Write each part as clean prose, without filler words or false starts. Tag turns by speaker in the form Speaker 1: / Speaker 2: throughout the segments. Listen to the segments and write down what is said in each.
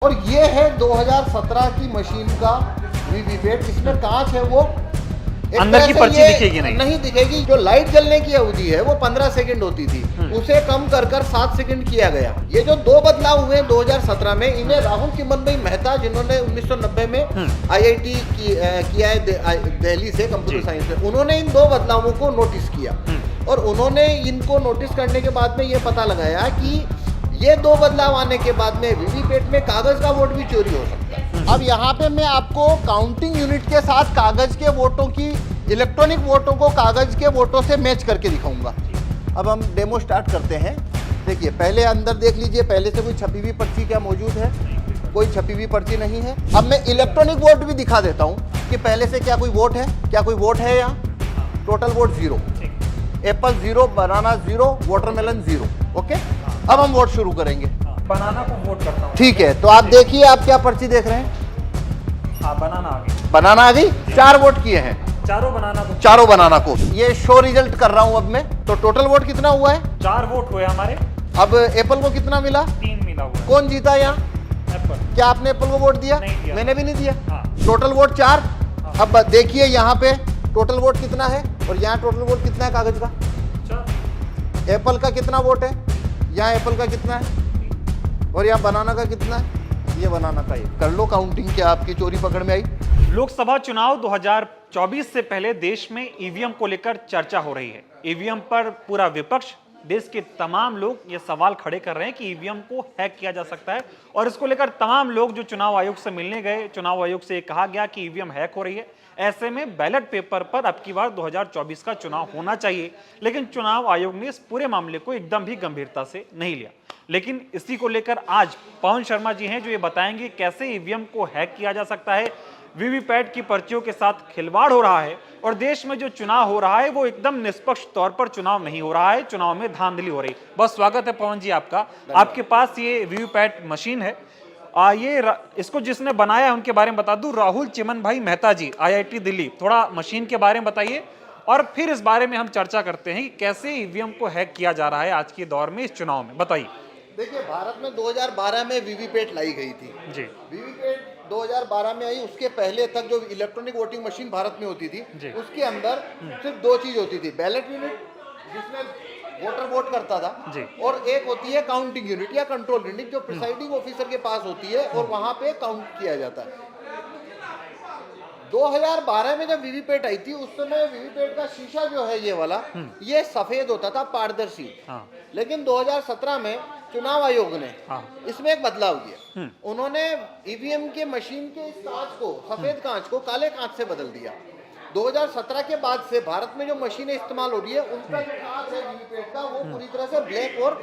Speaker 1: और ये है 2017 की मशीन का वीवीपैट। इसमें कांच है वो
Speaker 2: अंदर की पर्ची दिखेगी
Speaker 1: नहीं दिखेगी। जो लाइट जलने की अवधि है वो 15 सेकंड होती थी, उसे कम कर 7 सेकंड किया गया। ये जो दो बदलाव हुए 2017 में, इन्हें राहुल चिमन भाई मेहता, जिन्होंने 1990 में IIT किया है दिल्ली से कंप्यूटर साइंस में, उन्होंने इन दो बदलावों को नोटिस किया और उन्होंने इनको नोटिस करने के बाद में ये पता लगाया कि ये दो बदलाव आने के बाद में वीवीपैट में कागज का वोट भी चोरी हो सकता है। अब यहाँ पे मैं आपको काउंटिंग यूनिट के साथ कागज के वोटों की, इलेक्ट्रॉनिक वोटों को कागज के वोटों से मैच करके दिखाऊंगा। अब हम डेमो स्टार्ट करते हैं। देखिए, पहले अंदर देख लीजिए, पहले से कोई छपी हुई पर्ची क्या मौजूद है? कोई छपी हुई पर्ची नहीं है। अब मैं इलेक्ट्रॉनिक वोट भी दिखा देता हूँ कि पहले से क्या कोई वोट है, क्या कोई वोट है यहाँ। टोटल वोट 0, एप्पल 0, बनाना 0, वाटरमेलन 0। ओके, अब हम वोट शुरू करेंगे।
Speaker 2: बनाना को वोट करता हूँ।
Speaker 1: ठीक है, तो आप देखिए, आप क्या पर्ची देख रहे हैं?
Speaker 2: हाँ, बनाना आ गई।
Speaker 1: बनाना आ गई। 4 वोट किए हैं,
Speaker 2: चारों बनाना को।
Speaker 1: ये शो रिजल्ट कर रहा हूं अब मैं। तो टोटल वोट कितना हुआ है?
Speaker 2: 4 वोट हुए हमारे।
Speaker 1: अब एप्पल को कितना मिला?
Speaker 2: 3 मिला हुआ है।
Speaker 1: कौन जीता यहाँ?
Speaker 2: एप्पल।
Speaker 1: क्या आपने एप्पल को वोट दिया?
Speaker 2: नहीं दिया।
Speaker 1: मैंने भी नहीं दिया।
Speaker 2: हाँ।
Speaker 1: Total vote 4। अब देखिए यहाँ पे टोटल वोट कितना है और यहाँ टोटल वोट कितना है कागज का। एप्पल का कितना वोट है? यहाँ एप्पल का कितना है और यहाँ बनाना का कितना है? ये बनाना का। कर लो काउंटिंग, क्या आपकी चोरी पकड़ में आई?
Speaker 2: लोकसभा चुनाव 2024 से पहले देश में ईवीएम को लेकर चर्चा हो रही है। ईवीएम पर पूरा विपक्ष, देश के तमाम लोग ये सवाल खड़े कर रहे हैं कि ईवीएम को हैक किया जा सकता है और इसको लेकर तमाम लोग जो चुनाव आयोग से मिलने गए, चुनाव आयोग से कहा गया कि ईवीएम हैक हो रही है। ऐसे में बैलेट पेपर पर अब की बार 2024 का चुनाव होना चाहिए, लेकिन चुनाव आयोग ने इस पूरे मामले को एकदम भी गंभीरता से नहीं लिया। लेकिन इसी को लेकर आज पवन शर्मा जी हैं जो ये बताएंगे कैसे ईवीएम को हैक किया जा सकता है, वीवीपैट की पर्चियों के साथ खिलवाड़ हो रहा है और देश में जो चुनाव हो रहा है वो एकदम निष्पक्ष तौर पर चुनाव नहीं हो रहा है, चुनाव में धांधली हो रही। बस स्वागत है पवन जी आपका। आपके पास ये वीवीपैट मशीन है, इसको जिसने बनाया है उनके बारे में बता दूं, राहुल चिमन भाई मेहता जी, IIT दिल्ली। थोड़ा मशीन के बारे में बताइए और फिर इस बारे में हम चर्चा करते हैं कि कैसे ईवीएम को हैक किया जा रहा है आज के दौर में इस चुनाव में। बताइए।
Speaker 1: देखिए, भारत में 2012 में वीवीपैट लाई गई थी
Speaker 2: जी।
Speaker 1: वीवीपैट 2012 में आई। उसके पहले तक जो इलेक्ट्रॉनिक वोटिंग मशीन भारत में होती थी, उसके अंदर सिर्फ 2 चीज होती थी, बैलेट यूनिट जिसमें वोटर वोट करता था
Speaker 2: जी।
Speaker 1: और एक होती है काउंटिंग यूनिट या कंट्रोल यूनिट जो प्रिसाइडिंग ऑफिसर के पास होती है और वहां पे काउंट किया जाता है। 2012 में जब वीवीपैट आई थी, उस समय वीवीपैट का शीशा जो है ये वाला, ये सफेद होता था, पारदर्शी। लेकिन 2017 में चुनाव आयोग ने इसमें एक बदलाव किया। उन्होंने ईवीएम के मशीन के इस कांच को, सफेद कांच को काले कांच से बदल दिया। 2017 के बाद से भारत में जो मशीनें इस्तेमाल हो रही है, उनका जो कांच है वीवीपैट का, वो पूरी तरह से ब्लैक और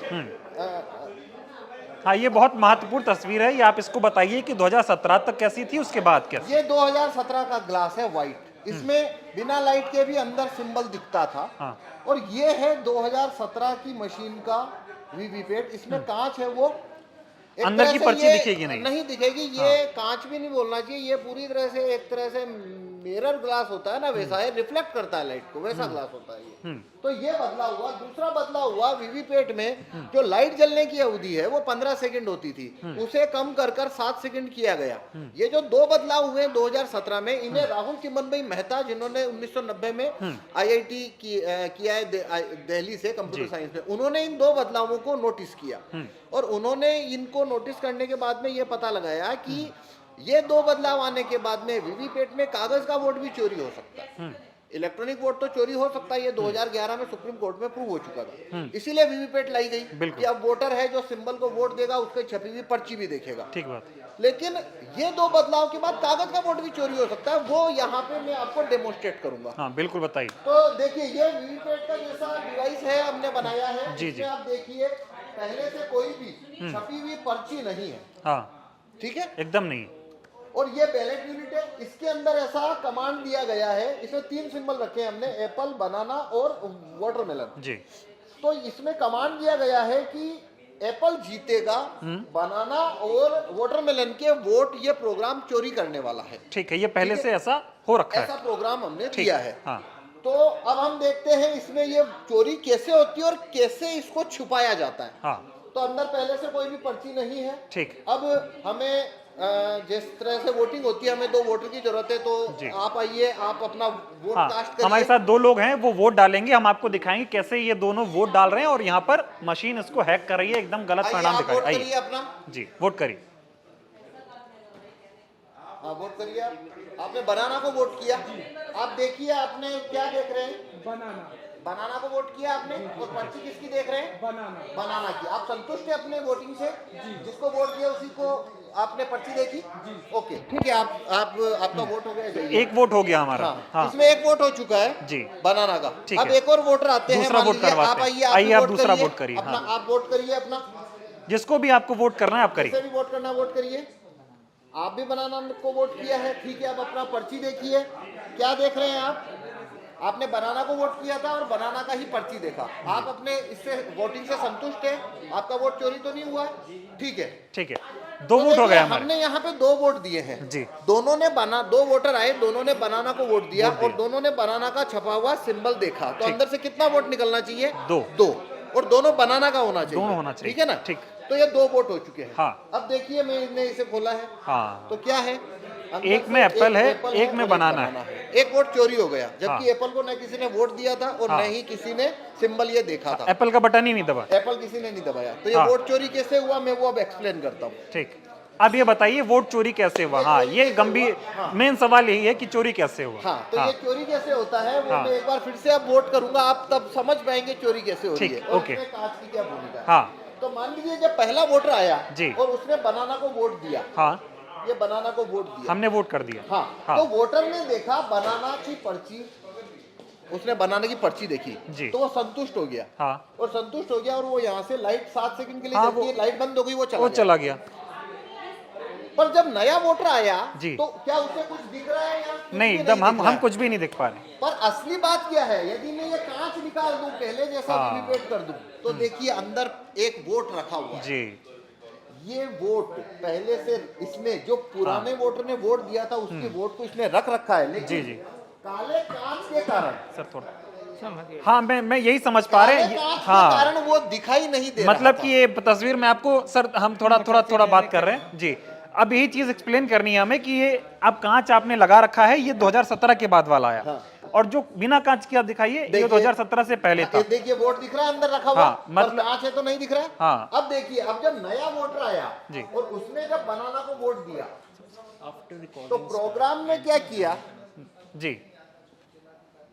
Speaker 2: हाँ, ये बहुत महत्वपूर्ण तस्वीर है। ये आप इसको बताइए कि 2017 तक कैसी थी, उसके बाद कैसी?
Speaker 1: ये 2017 का ग्लास है व्हाइट। इसमें बिना लाइट के भी अंदर सिंबल दिखता था। और ये है 2017 की मशीन का वीवीपैट। इसमें कांच है वो
Speaker 2: अंदर की पर्ची दिखेगी
Speaker 1: नहीं दिखेगी। ये कांच भी नहीं बोलना चाहिए, ये पूरी तरह से एक तरह से मिरर ग्लास होता है ना, वैसा है, रिफ्लेक्ट करता है लाइट को, वैसा ग्लास होता है ये। तो ये बदलाव हुआ। दूसरा बदलाव हुआ, वीवीपैट में जो लाइट जलने की अवधि है वो 15 सेकंड होती थी, उसे कम कर 7 सेकंड किया गया। ये जो दो बदलाव हुए 2017 में, इन्हें राहुल चिमन भाई मेहता, जिन्होंने 1990 में IIT किया है दिल्ली से कंप्यूटर साइंस में, उन्होंने इन दो बदलावों को नोटिस किया और उन्होंने इनको नोटिस करने के बाद में ये पता लगाया कि ये दो बदलाव आने के बाद में वीवीपैट में कागज का वोट भी चोरी हो सकता है। इलेक्ट्रॉनिक वोट तो चोरी हो सकता है, ये 2011 में सुप्रीम कोर्ट में प्रूव हो चुका था। इसीलिए वीवीपैट लाई गई कि अब वोटर है जो सिंबल को वोट देगा, उसके छपी हुई पर्ची भी देखेगा।
Speaker 2: ठीक बात।
Speaker 1: लेकिन ये दो बदलाव के बाद कागज का वोट भी चोरी हो सकता है, वो यहाँ पे मैं आपको डेमोन्स्ट्रेट करूंगा।
Speaker 2: हाँ, बिल्कुल बताइए।
Speaker 1: तो देखिए, ये वीवीपैट का जैसा डिवाइस है, हमने बनाया है।
Speaker 2: जी जी।
Speaker 1: आप देखिए, पहले से कोई भी छपी हुई पर्ची नहीं है।
Speaker 2: हाँ,
Speaker 1: ठीक है,
Speaker 2: एकदम नहीं।
Speaker 1: और ये बैलेट यूनिट है। इसके अंदर ऐसा कमांड दिया गया है, इसमें 3 सिंबल रखे हैं हमने, एप्पल, बनाना और वाटरमेलन जी। तो इसमें कमांड दिया गया है कि एप्पल जीतेगा, बनाना और वाटरमेलन के वोट ये प्रोग्राम चोरी करने वाला है।
Speaker 2: ठीक है, ये पहले से ऐसा हो रखा है,
Speaker 1: ऐसा प्रोग्राम हमने दिया है।
Speaker 2: हाँ।
Speaker 1: तो अब हम देखते हैं इसमें ये चोरी कैसे होती है और कैसे इसको छुपाया जाता है।
Speaker 2: हाँ।
Speaker 1: तो अंदर पहले से कोई भी पर्ची नहीं है।
Speaker 2: ठीक।
Speaker 1: अब हमें जिस तरह से वोटिंग होती है, हमें 2 वोटर की जरूरत है, तो आप आइए, आप अपना वोट
Speaker 2: हाँ,
Speaker 1: कास्ट करिए।
Speaker 2: हमारे साथ 2 लोग हैं, वो वोट डालेंगे, हम आपको दिखाएंगे कैसे ये दोनों वोट डाल रहे हैं और यहाँ पर मशीन इसको हैक कर रही है, एकदम गलत परिणाम दिखा रही है।
Speaker 1: आइए अपना
Speaker 2: जी वोट करिए।
Speaker 1: हाँ, वोट करिए। आपने बनाना को वोट किया, आप देखिए आपने क्या देख रहे हैं, बनाना को वोट किया आपने, और पर्ची किसकी देख रहे हैं, बनाना की। आप संतुष्ट है अपने वोटिंग से? जिसको वोट दिया उसी को आपने पर्ची देखी? ओके, ठीक है, आप आपका वोट हो गया। जाइए।
Speaker 2: 1 वोट हो गया हमारा। हाँ।
Speaker 1: इसमें 1 वोट हो चुका है
Speaker 2: जी,
Speaker 1: बनाना का।
Speaker 2: ठीक
Speaker 1: अब
Speaker 2: है।
Speaker 1: एक और वोटर आते हैं,
Speaker 2: दूसरा वोट करवाते हैं। आइए आप दूसरा वोट करिए।
Speaker 1: अपना आप वोट करिए, अपना
Speaker 2: जिसको भी आपको वोट करना है आप करिए।
Speaker 1: जिसे भी वोट करना वोट करिए। आप भी बनाना को वोट किया है, ठीक है। अब अपना पर्ची देखिए, क्या देख रहे हैं आप? आपने बनाना को वोट किया था और बनाना का ही पर्ची देखा। आप अपने इससे वोटिंग से संतुष्ट है? आपका वोट चोरी तो नहीं हुआ? ठीक है,
Speaker 2: ठीक है। 2 वोट हो गए हमारे।
Speaker 1: हमने यहाँ पे 2 वोट दिए हैं
Speaker 2: जी।
Speaker 1: दोनों ने 2 वोटर आए, दोनों ने बनाना को वोट दिया और दोनों ने बनाना का छपा हुआ सिंबल देखा। तो अंदर से कितना वोट निकलना चाहिए?
Speaker 2: 2
Speaker 1: और दोनों बनाना का होना चाहिए।
Speaker 2: दोनों होना चाहिए।
Speaker 1: ठीक है ना?
Speaker 2: ठीक।
Speaker 1: तो ये 2 वोट हो चुके हैं।
Speaker 2: हाँ।
Speaker 1: अब देखिए, मैंने इसे खोला है।
Speaker 2: हाँ।
Speaker 1: तो क्या है?
Speaker 2: एक में एप्पल है, एक में बनाना है।
Speaker 1: 1 वोट चोरी हो गया, जबकि एप्पल को न किसी ने वोट दिया था और न ही किसी ने सिंबल ये देखा था।
Speaker 2: एप्पल का बटन ही नहीं दबा।
Speaker 1: एप्पल किसी ने नहीं दबाया। तो ये वोट चोरी कैसे हुआ, मैं वो अब एक्सप्लेन करता हूँ।
Speaker 2: ठीक। अब ये बताइए वोट चोरी कैसे हुआ? हाँ, ये गंभीर मेन सवाल यही है कि चोरी कैसे हुआ।
Speaker 1: हाँ, तो ये चोरी कैसे होता है वो मैं एक बार फिर से अब वोट करूंगा, आप तब समझ पाएंगे चोरी कैसे होती है और इसमें कांच की क्या भूमिका है।
Speaker 2: हाँ।
Speaker 1: तो मान लीजिए जब पहला वोटर आया
Speaker 2: जी।
Speaker 1: और उसने बनाना को वोट दिया।
Speaker 2: हाँ,
Speaker 1: ये बनाना को वोट दिया,
Speaker 2: हमने वोट कर दिया।
Speaker 1: हाँ। तो वोटर ने देखा बनाना की पर्ची, उसने बनाने की पर्ची देखी
Speaker 2: जी।
Speaker 1: तो वो संतुष्ट हो गया।
Speaker 2: हाँ।
Speaker 1: और संतुष्ट हो गया और वो यहाँ से लाइट 7 सेकंड के लिए
Speaker 2: हाँ,
Speaker 1: जबकि लाइट बंद हो गई, वो
Speaker 2: चला गया।
Speaker 1: पर जब नया वोटर आया
Speaker 2: जी।
Speaker 1: तो क्या उसे कुछ दिख रहा है या
Speaker 2: नहीं, एकदम हम कुछ भी नहीं देख पा रहे।
Speaker 1: पर असली बात क्या है, यदि मैं ये कांच निकाल दूं, पहले जैसा वीवीपैट कर दूं, तो देखिए अंदर एक वोट रखा हुआ है
Speaker 2: जी।
Speaker 1: ये वोट पहले से इसने जो पुराने वोटर ने वोट दिया था उसके वोट को इसने रख रखा है, लेकिन
Speaker 2: जी।
Speaker 1: काले कांच के कारण
Speaker 2: सर थोड़ा हाँ, मैं यही समझ पा रहे हैं।
Speaker 1: हाँ, कारण वो दिखाई नहीं दे
Speaker 2: मतलब
Speaker 1: रहा
Speaker 2: कि ये तस्वीर में आपको सर हम थोड़ा बात कर रहे हैं जी। अब यही चीज एक्सप्लेन करनी है हमें कि ये अब कांच आपने लगा रखा है, ये 2017 के बाद वाला आया।
Speaker 1: हाँ।
Speaker 2: और जो बिना कांच के आप दिखाइए, ये 2017 से पहले था।
Speaker 1: देखिए वोट दिख रहा है अंदर रखा हुआ।
Speaker 2: हाँ, मतलब
Speaker 1: कांच है तो नहीं दिख रहा है।
Speaker 2: हाँ।
Speaker 1: अब देखिए, अब जब नया वोटर आया
Speaker 2: जी।
Speaker 1: और उसने जब बनाना को वोट दिया तो प्रोग्राम ने क्या किया
Speaker 2: जी,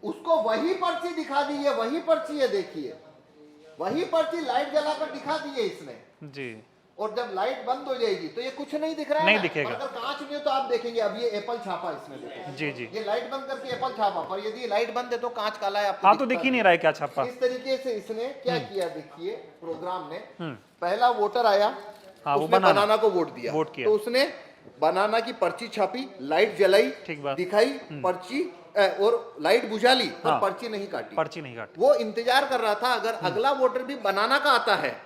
Speaker 1: उसको वही पर्ची दिखा दी है, वही पर्ची है, देखिए वही पर्ची लाइट जलाकर दिखा दी है इसने
Speaker 2: जी।
Speaker 1: और जब लाइट बंद हो जाएगी तो ये कुछ नहीं दिख रहा है,
Speaker 2: नहीं
Speaker 1: ना?
Speaker 2: दिखेगा।
Speaker 1: अगर कांच नहीं हो तो आप देखेंगे, अब ये एप्पल छापा इसमें देखो।
Speaker 2: जी जी।
Speaker 1: ये लाइट बंद करके एप्पल छापा, पर यदि लाइट बंद है तो कांच काला है, आपको
Speaker 2: हाँ, तो दिख ही नहीं रहा है क्या छापा।
Speaker 1: इस तरीके से इसने क्या किया, देखिए प्रोग्राम ने पहला वोटर आया,
Speaker 2: हाँ, वो
Speaker 1: उसने
Speaker 2: बनाना
Speaker 1: बनाना को वोट दिया,
Speaker 2: वोट किया।
Speaker 1: तो उसने बनाना की पर्ची छापी, लाइट जलाई,
Speaker 2: ठीक बात।
Speaker 1: दिखाई पर्ची और लाइट बुझा ली, पर
Speaker 2: हाँ।
Speaker 1: पर्ची नहीं काटी।
Speaker 2: पर्ची नहीं काटी।
Speaker 1: वो इंतजार कर रहा था अगर अगला वोटर भी बनाना का आता है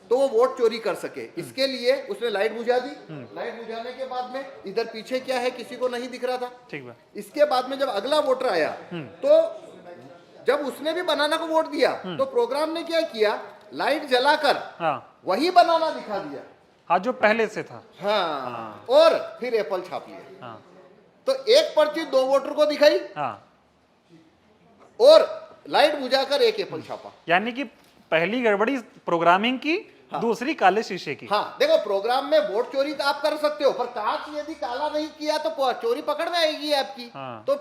Speaker 1: तो वो वोट चोरी कर सके। इसके लिए उसने लाइट बुझा दी। लाइट बुझाने के बाद में इधर पीछे क्या है किसी को नहीं दिख रहा था।
Speaker 2: ठीक है।
Speaker 1: इसके बाद में जब अगला वोटर आया तो जब उसने भी बनाना को वोट दिया तो प्रोग्राम ने क्या किया, लाइट जलाकर
Speaker 2: हाँ।
Speaker 1: वही बनाना दिखा दिया।
Speaker 2: हाँ, जो पहले से था।
Speaker 1: हाँ। और फिर एप्पल छाप लिया।
Speaker 2: हाँ।
Speaker 1: तो एक पर्ची 2 वोटर को दिखाई
Speaker 2: हाँ।
Speaker 1: और लाइट बुझाकर एक एप्पल छापा।
Speaker 2: यानी कि पहली गड़बड़ी प्रोग्रामिंग की, दूसरी काले शीशे की।
Speaker 1: हाँ, देखो प्रोग्राम में वोट चोरी तो आप कर सकते हो, पर कांच यदि काला नहीं किया तो चोरी पकड़ में आएगी आपकी।
Speaker 2: हाँ।
Speaker 1: तो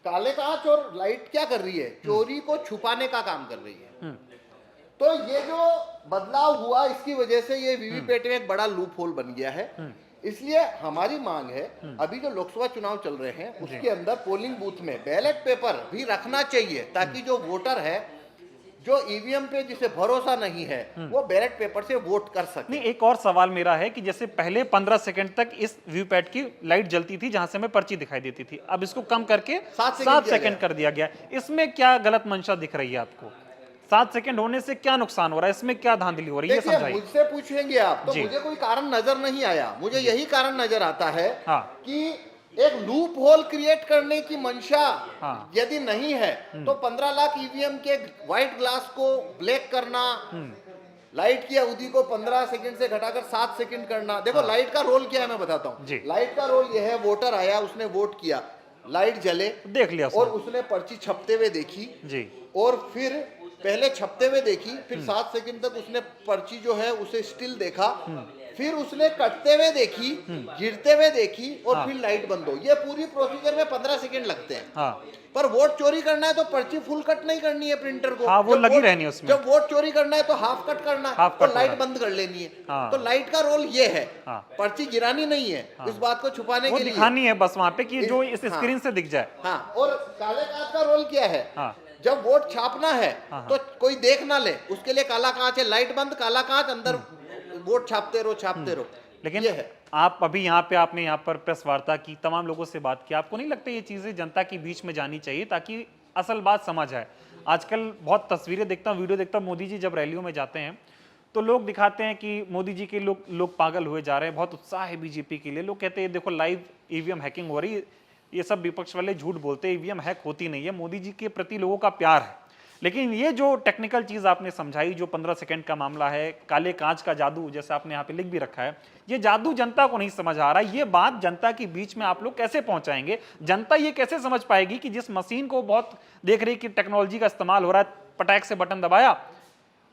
Speaker 1: काले कांच और लाइट क्या कर रही है, चोरी को छुपाने का काम कर रही है। तो ये जो बदलाव हुआ इसकी वजह से ये वीवीपैट में एक बड़ा लूप होल बन गया है। इसलिए हमारी मांग है, अभी जो लोकसभा चुनाव चल रहे हैं उसके अंदर पोलिंग बूथ में बैलेट पेपर भी रखना चाहिए, ताकि जो वोटर है जो ईवीएम पे जिसे भरोसा नहीं है वो बैलेट पेपर से वोट कर सके।
Speaker 2: नहीं, एक और सवाल मेरा है कि जैसे पहले 15 सेकंड तक इस वीवीपैट की लाइट जलती थी जहां से हमें पर्ची दिखाई देती थी, अब इसको कम करके 7 सेकंड कर दिया गया। इसमें क्या गलत मंशा दिख रही है आपको? 7 सेकंड होने से क्या नुकसान हो रहा है, इसमें क्या धांधली हो रही है, ये समझाइए।
Speaker 1: मुझसे पूछेंगे आप तो मुझे कोई कारण नजर नहीं आया। मुझे यही कारण नजर आता है कि एक लूप होल क्रिएट करने की मंशा यदि नहीं है तो 15 लाख ईवीएम के व्हाइट ग्लास को ब्लैक करना लाइट की अवधि को 15 सेकंड से घटाकर 7 सेकंड करना। देखो लाइट का रोल क्या है मैं बताता हूँ।
Speaker 2: जी।
Speaker 1: लाइट का रोल यह है, वोटर आया, उसने वोट किया, लाइट जले,
Speaker 2: देख लिया
Speaker 1: और उसने पर्ची छपते हुए देखी
Speaker 2: जी,
Speaker 1: और फिर पहले छपते हुए देखी, फिर 7 सेकंड तक उसने पर्ची जो है उसे स्टिल देखा, फिर उसने कटते हुए देखी, गिरते हुए देखी, और फिर लाइट बंद हो। ये पूरी प्रोसीजर में 15 सेकंड लगते हैं।
Speaker 2: हाँ
Speaker 1: पर वोट चोरी करना है तो पर्ची फुल कट नहीं करनी है प्रिंटर को।
Speaker 2: हाँ, वो
Speaker 1: जब
Speaker 2: लगी
Speaker 1: वोट-
Speaker 2: रहनी है उसमें।
Speaker 1: जब वोट चोरी करना है तो हाफ कट करना है,
Speaker 2: हाफ
Speaker 1: तो
Speaker 2: कट
Speaker 1: लाइट
Speaker 2: करना।
Speaker 1: बंद कर लेनी है।
Speaker 2: हाँ।
Speaker 1: तो लाइट का रोल ये है,
Speaker 2: हाँ।
Speaker 1: पर्ची गिरानी नहीं है, इस बात को छुपाने
Speaker 2: वो
Speaker 1: के लिए।
Speaker 2: दिखानी है बस वहां पे कि जो इस
Speaker 1: हाँ।
Speaker 2: स्क्रीन से दिख जाए।
Speaker 1: हाँ, और काले कांच का रोल क्या है?
Speaker 2: हाँ।
Speaker 1: जब वोट छापना है
Speaker 2: हाँ।
Speaker 1: तो कोई देख ना ले, उसके लिए काला कांच है, लाइट बंद, काला कांच, अंदर वोट छापते रहो, छापते रहो।
Speaker 2: लेकिन
Speaker 1: ये है।
Speaker 2: आप अभी यहाँ पे आपने यहाँ पर प्रेस वार्ता की, तमाम लोगों से बात की, आपको नहीं लगता ये चीजें जनता के बीच में जानी चाहिए ताकि असल बात समझ आए? आजकल बहुत तस्वीरें देखता हूँ, वीडियो देखता हूँ, मोदी जी जब रैलियों में जाते हैं तो लोग दिखाते हैं कि मोदी जी के लोग पागल हुए जा रहे हैं, बहुत उत्साह है बीजेपी के लिए। लोग कहते हैं देखो लाइव ईवीएम हैकिंग हो रही है, ये सब विपक्ष वाले झूठ बोलते हैं, ईवीएम हैक होती नहीं है, मोदी जी के प्रति लोगों का प्यार है। लेकिन ये जो टेक्निकल चीज आपने समझाई, जो 15 सेकंड का मामला है, काले कांच का जादू, जैसे आपने यहाँ पे लिख भी रखा है, ये जादू जनता को नहीं समझ आ रहा। ये बात जनता के बीच में आप लोग कैसे पहुंचाएंगे? जनता ये कैसे समझ पाएगी कि जिस मशीन को बहुत देख रही कि टेक्नोलॉजी का इस्तेमाल हो रहा है, पटाख से बटन दबाया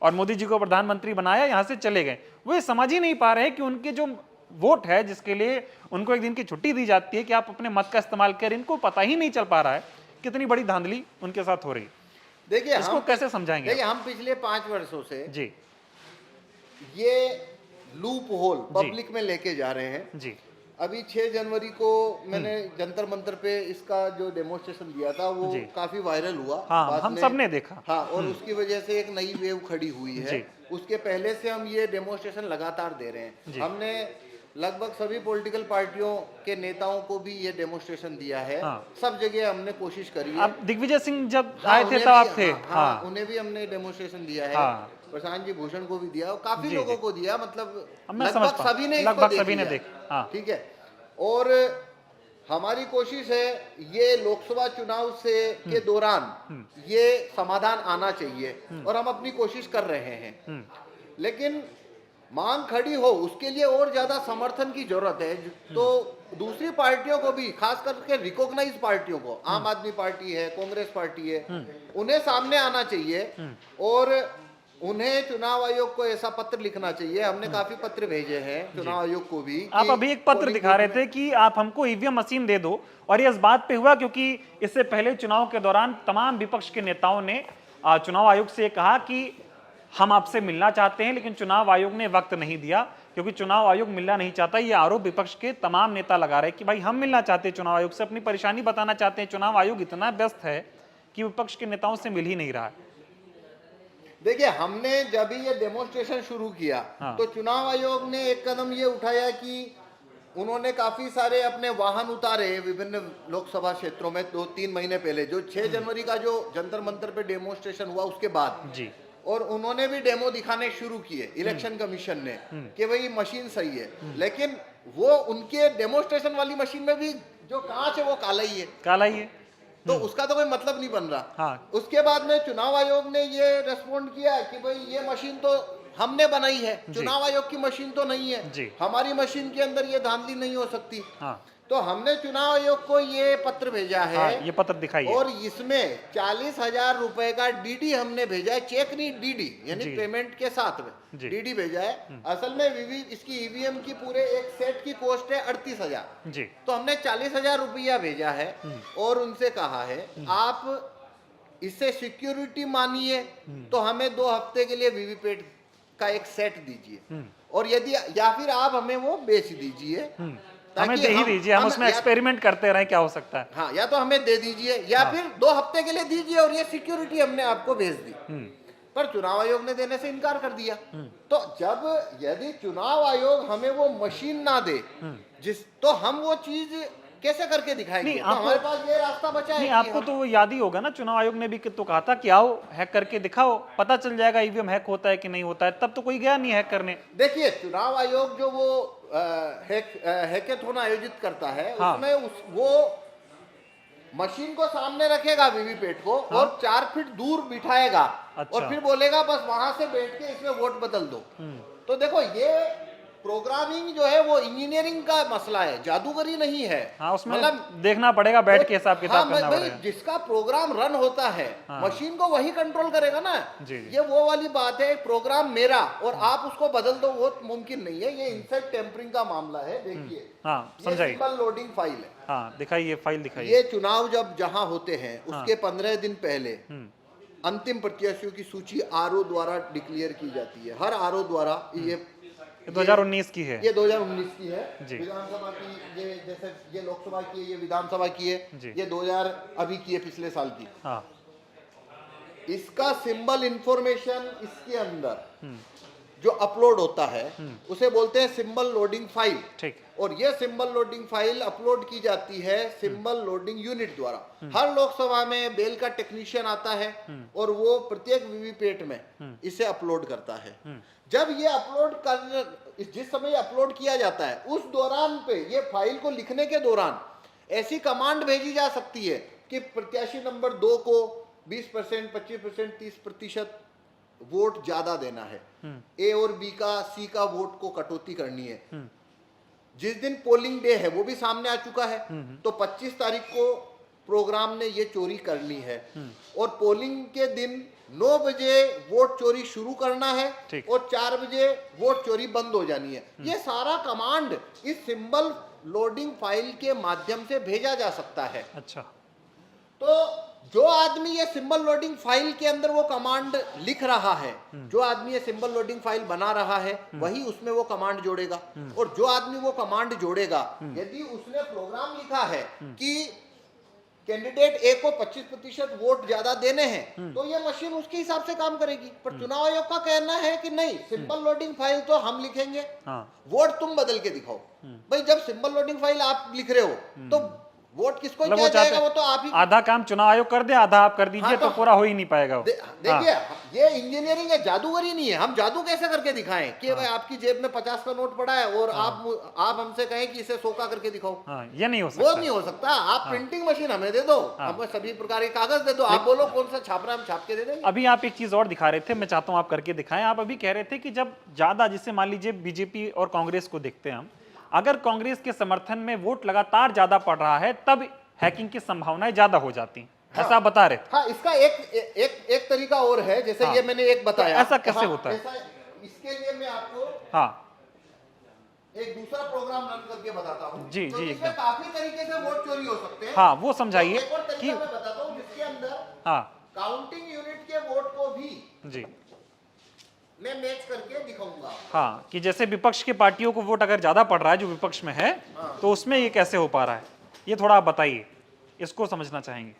Speaker 2: और मोदी जी को प्रधानमंत्री बनाया, यहां से चले गए, वो ये समझ ही नहीं पा रहे कि उनके जो वोट है, जिसके लिए उनको एक दिन की छुट्टी दी जाती है कि आप अपने मत का इस्तेमाल करें, इनको पता ही नहीं चल पा रहा है कितनी बड़ी धांधली उनके साथ हो रही है।
Speaker 1: देखिए
Speaker 2: इसको कैसे समझाएंगे?
Speaker 1: देखिए हम पिछले 5 वर्षों से
Speaker 2: जी
Speaker 1: ये लूप होल पब्लिक में लेके जा रहे हैं।
Speaker 2: जी
Speaker 1: अभी 6 जनवरी को मैंने जंतर मंतर पे इसका जो डेमोन्स्ट्रेशन दिया था वो
Speaker 2: जी।
Speaker 1: काफी वायरल हुआ।
Speaker 2: हाँ,
Speaker 1: बाद
Speaker 2: हम
Speaker 1: में-
Speaker 2: सब ने देखा।
Speaker 1: हाँ, और उसकी वजह से एक नई वेव खड़ी हुई है।
Speaker 2: जी।
Speaker 1: उसके पहले से हम ये डेमोन्स्ट्रेशन लगातार दे रहे
Speaker 2: जी।
Speaker 1: हैं। हमने लगभग सभी पॉलिटिकल पार्टियों के नेताओं को भी ये डेमोन्स्ट्रेशन दिया है।
Speaker 2: हाँ।
Speaker 1: सब जगह हमने कोशिश करी है।
Speaker 2: अब दिग्विजय सिंह जब
Speaker 1: हाँ,
Speaker 2: आए थे
Speaker 1: उन्हें
Speaker 2: तब
Speaker 1: भी-
Speaker 2: आप थे।
Speaker 1: हाँ, हाँ,
Speaker 2: हाँ
Speaker 1: उन्हें भी हमने डेमोन्स्ट्रेशन दिया है।
Speaker 2: हाँ।
Speaker 1: प्रशांत जी भूषण को भी दिया और काफी
Speaker 2: जी,
Speaker 1: लोगों
Speaker 2: जी।
Speaker 1: को दिया, मतलब
Speaker 2: अब मैं समझ
Speaker 1: लगभग
Speaker 2: पा-
Speaker 1: सभी ने इसको
Speaker 2: लगभग
Speaker 1: देख
Speaker 2: सभी ने
Speaker 1: लिया।
Speaker 2: देखा, हाँ।
Speaker 1: ठीक है, और हमारी कोशिश है ये लोकसभा चुनाव से के दौरान ये समाधान आना चाहिए और हम अपनी कोशिश कर रहे हैं। लेकिन मांग खड़ी हो उसके लिए और ज्यादा समर्थन की जरूरत है। तो दूसरी पार्टियों को भी, खास करके रिकॉग्नाइज पार्टियों को, आम आदमी पार्टी है, कांग्रेस पार्टी है, उन्हें सामने आना चाहिए और उन्हें चुनाव आयोग को ऐसा पत्र लिखना चाहिए। हमने काफी पत्र भेजे हैं चुनाव आयोग को भी।
Speaker 2: आप
Speaker 1: कि
Speaker 2: अभी एक पत्र
Speaker 1: पोलिंग
Speaker 2: दिखा रहे
Speaker 1: बूथ
Speaker 2: थे कि आप हमको ईवीएम मशीन दे दो, और ये इस बात पे हुआ क्योंकि इससे पहले चुनाव के दौरान तमाम विपक्ष के नेताओं ने चुनाव आयोग से कहा कि हम आपसे मिलना चाहते हैं, लेकिन चुनाव आयोग ने वक्त नहीं दिया क्योंकि चुनाव आयोग मिलना नहीं चाहता। ये आरोप विपक्ष के तमाम नेता लगा रहे हैं कि भाई हम मिलना चाहते हैं चुनाव आयोग से, अपनी परेशानी बताना चाहते हैं, चुनाव आयोग इतना व्यस्त है कि विपक्ष के नेताओं से मिल ही नहीं रहा है।
Speaker 1: देखिए, हमने जब भी ये डेमोन्स्ट्रेशन शुरू किया
Speaker 2: हाँ।
Speaker 1: तो चुनाव आयोग ने एक कदम ये उठाया कि उन्होंने काफी सारे अपने वाहन उतारे विभिन्न लोकसभा क्षेत्रों में 2-3 महीने पहले, जो 6 जनवरी का जो जंतर मंतर पे डेमोन्स्ट्रेशन हुआ उसके बाद
Speaker 2: जी
Speaker 1: और उन्होंने भी डेमो दिखाने शुरू किए इलेक्शन कमीशन ने कि भाई मशीन सही है। लेकिन वो उनके डेमोन्स्ट्रेशन वाली मशीन में भी जो कांच है वो काला ही है,
Speaker 2: काला ही है।
Speaker 1: तो उसका तो कोई मतलब नहीं बन रहा।
Speaker 2: हाँ।
Speaker 1: उसके बाद में चुनाव आयोग ने ये रेस्पॉन्ड किया कि भाई ये मशीन तो हमने बनाई है, चुनाव आयोग की मशीन तो नहीं है,
Speaker 2: जी।
Speaker 1: हमारी मशीन के अंदर ये धांधली नहीं हो सकती।
Speaker 2: हाँ
Speaker 1: तो हमने चुनाव आयोग को ये पत्र भेजा है।
Speaker 2: हाँ, ये पत्र दिखाइए।
Speaker 1: और इसमें 40,000 रुपए का डीडी हमने भेजा है, चेक नहीं, डीडी यानी
Speaker 2: जी।
Speaker 1: पेमेंट के साथ में
Speaker 2: जी।
Speaker 1: डीडी भेजा है। असल में इसकी ईवीएम की पूरे एक सेट की कॉस्ट है 38,000।
Speaker 2: जी
Speaker 1: तो हमने 40,000 रुपया भेजा है और उनसे कहा है आप इससे सिक्योरिटी मानिए तो हमें 2 हफ्ते के लिए वीवीपैट का एक सेट दीजिए, और यदि या फिर आप हमें वो बेच दीजिए,
Speaker 2: हमें दे ही दीजिए, हम उसमें एक्सपेरिमेंट करते रहें क्या हो सकता है।
Speaker 1: हाँ, या तो हमें दे दीजिए या फिर 2 हफ्ते के लिए दीजिए और ये सिक्योरिटी हमने आपको भेज दी। पर चुनाव आयोग ने देने से इनकार कर दिया। तो जब यदि चुनाव आयोग हमें वो मशीन ना दे तो हम वो चीज कैसे करके दिखाएंगे?
Speaker 2: नहीं,
Speaker 1: तो
Speaker 2: आपको-
Speaker 1: हमारे पास ये रास्ता बचा है
Speaker 2: नहीं,
Speaker 1: कि
Speaker 2: आपको
Speaker 1: हम-
Speaker 2: तो वो याद ही होगा ना, चुनाव आयोग ने भी तो कहा था कि आओ हैक करके दिखाओ, पता चल जाएगा ईवीएम हैक होता है कि नहीं होता है। तब तो कोई गया नहीं हैक करने।
Speaker 1: देखिए, चुनाव आयोग जो वो हैकेथॉन आयोजित करता है
Speaker 2: हाँ।
Speaker 1: उसमें वो मशीन को सामने रखेगा वीवीपैट को और 4 फीट दूर बिठाएगा
Speaker 2: अच्छा।
Speaker 1: और फिर बोलेगा बस वहां से बैठ के इसमें वोट बदल दो। तो देखो ये प्रोग्रामिंग जो है वो इंजीनियरिंग का मसला है, जादूगरी नहीं है।
Speaker 2: हाँ, उसमें
Speaker 1: मतलब
Speaker 2: देखना पड़ेगा, बैठ के हिसाब किताब
Speaker 1: हाँ,
Speaker 2: करना
Speaker 1: भाई,
Speaker 2: पड़ेगा।
Speaker 1: जिसका प्रोग्राम रन होता है मशीन को वही कंट्रोल करेगा ना।
Speaker 2: जी, जी।
Speaker 1: ये वो वाली बात है, प्रोग्राम मेरा और आप उसको बदल दो, वो मुमकिन नहीं है। ये इनसाइड टेम्परिंग का मामला है। देखिए
Speaker 2: हाँ,
Speaker 1: ये
Speaker 2: समझाइए।
Speaker 1: सिंबल लोडिंग फाइल है।
Speaker 2: हाँ, दिखाइए, फाइल दिखाइए।
Speaker 1: ये चुनाव जब जहां होते हैं उसके 15 दिन पहले अंतिम प्रत्याशियों की सूची आरओ द्वारा डिक्लेयर की जाती है। हर आरओ द्वारा ये
Speaker 2: 2019 की है।
Speaker 1: ये 2019 की है।
Speaker 2: जी।
Speaker 1: विधानसभा की ये जैसे ये लोकसभा की है, ये विधानसभा की है,
Speaker 2: जी।
Speaker 1: ये 2000 अभी की है, पिछले साल की।
Speaker 2: हाँ,
Speaker 1: इसका सिंबल इंफॉर्मेशन इसके अंदर जो अपलोड होता है उसे बोलते हैं सिंबल लोडिंग फाइल।
Speaker 2: ठीक।
Speaker 1: और ये सिंबल लोडिंग फाइल अपलोड की जाती है सिंबल लोडिंग यूनिट द्वारा। हर लोकसभा में बेल का टेक्नीशियन आता है और वो प्रत्येक वीवीपैट में इसे अपलोड करता है। जब ये अपलोड कर जिस समय अपलोड किया जाता है उस दौरान पे ये फाइल को लिखने के दौरान ऐसी कमांड भेजी जा सकती है कि प्रत्याशी नंबर 2 को 20%, 25%, 30% वोट ज्यादा देना है। ए और बी का, सी का वोट को कटौती करनी है। जिस दिन पोलिंग डे है वो भी सामने आ चुका है। तो 25 तारीख को प्रोग्राम ने ये चोरी करनी है और पोलिंग के दिन 9 बजे वोट चोरी शुरू करना है और 4 बजे वोट चोरी बंद हो जानी है। ये सारा कमांड इस सिंबल लोडिंग फाइल के माध्यम से भेजा जा सकता है।
Speaker 2: अच्छा।
Speaker 1: तो जो आदमी ये सिंबल लोडिंग फाइल के अंदर वो कमांड लिख रहा है, जो आदमी ये सिंबल लोडिंग फाइल बना रहा है, वही उसमें वो कमांड जोड़ेगा। और जो आदमी वो कमांड जोड़ेगा, यदि उसने प्रोग्राम लिखा है कि कैंडिडेट ए को 25% वोट ज्यादा देने हैं, तो ये मशीन उसके हिसाब से काम करेगी। पर चुनाव आयोग का कहना है कि नहीं, सिंबल लोडिंग फाइल तो हम लिखेंगे, वोट तुम बदल के दिखाओ। भाई जब सिंबल लोडिंग फाइल आप लिख रहे हो तो वोट किसको
Speaker 2: मतलब
Speaker 1: किया
Speaker 2: वो
Speaker 1: जाएगा? वो तो आप ही।
Speaker 2: आधा काम चुनाव आयोग कर दे, आधा आप कर दीजिए।
Speaker 1: हाँ,
Speaker 2: तो पूरा हो ही नहीं पाएगा वो।
Speaker 1: देखिए ये इंजीनियरिंग है, जादूगरी नहीं है। हम जादू कैसे करके दिखाएं कि भाई आपकी जेब में 50 का नोट पड़ा है और आप हमसे कहें कि इसे 100 का करके दिखाओ।
Speaker 2: ये नहीं हो सकता।
Speaker 1: वो नहीं हो सकता। आप प्रिंटिंग मशीन हमें दे दो, हमें सभी प्रकार के कागज दे दो, आप बोलो कौन सा छापना, हम छाप के दे देंगे।
Speaker 2: अभी आप एक चीज और दिखा रहे थे, मैं चाहता हूं आप करके दिखाएं। आप अभी कह रहे थे कि जब ज्यादा, जिससे मान लीजिए बीजेपी और कांग्रेस को देखते हैं हम, अगर कांग्रेस के समर्थन में वोट लगातार ज्यादा पड़ रहा है तब हैकिंग की संभावनाएं ज्यादा हो जाती हैं। ऐसा बता रहे थे।
Speaker 1: हाँ, इसका एक तरीका और है। जैसे ये मैंने एक बताया,
Speaker 2: ऐसा कैसे होता है?
Speaker 1: इसके लिए मैं आपको एक दूसरा प्रोग्राम रन करके बताता हूँ।
Speaker 2: जी,
Speaker 1: तो
Speaker 2: जी,
Speaker 1: इसमें
Speaker 2: एकदम।
Speaker 1: काफी तरीके से वोट चोरी हो सकते हैं।
Speaker 2: हाँ, वो समझाइए
Speaker 1: एक और तरीका
Speaker 2: कि
Speaker 1: मैं बताता हूँ जिसके अंदर
Speaker 2: हाँ
Speaker 1: काउंटिंग यूनिट के वोट को भी
Speaker 2: जी
Speaker 1: मैं मैच करके दिखाऊंगा।
Speaker 2: हाँ, कि जैसे विपक्ष की पार्टियों को वोट अगर ज्यादा पड़ रहा है जो विपक्ष में है, तो उसमें ये कैसे हो पा रहा है, ये थोड़ा आप बताइए, इसको समझना चाहेंगे।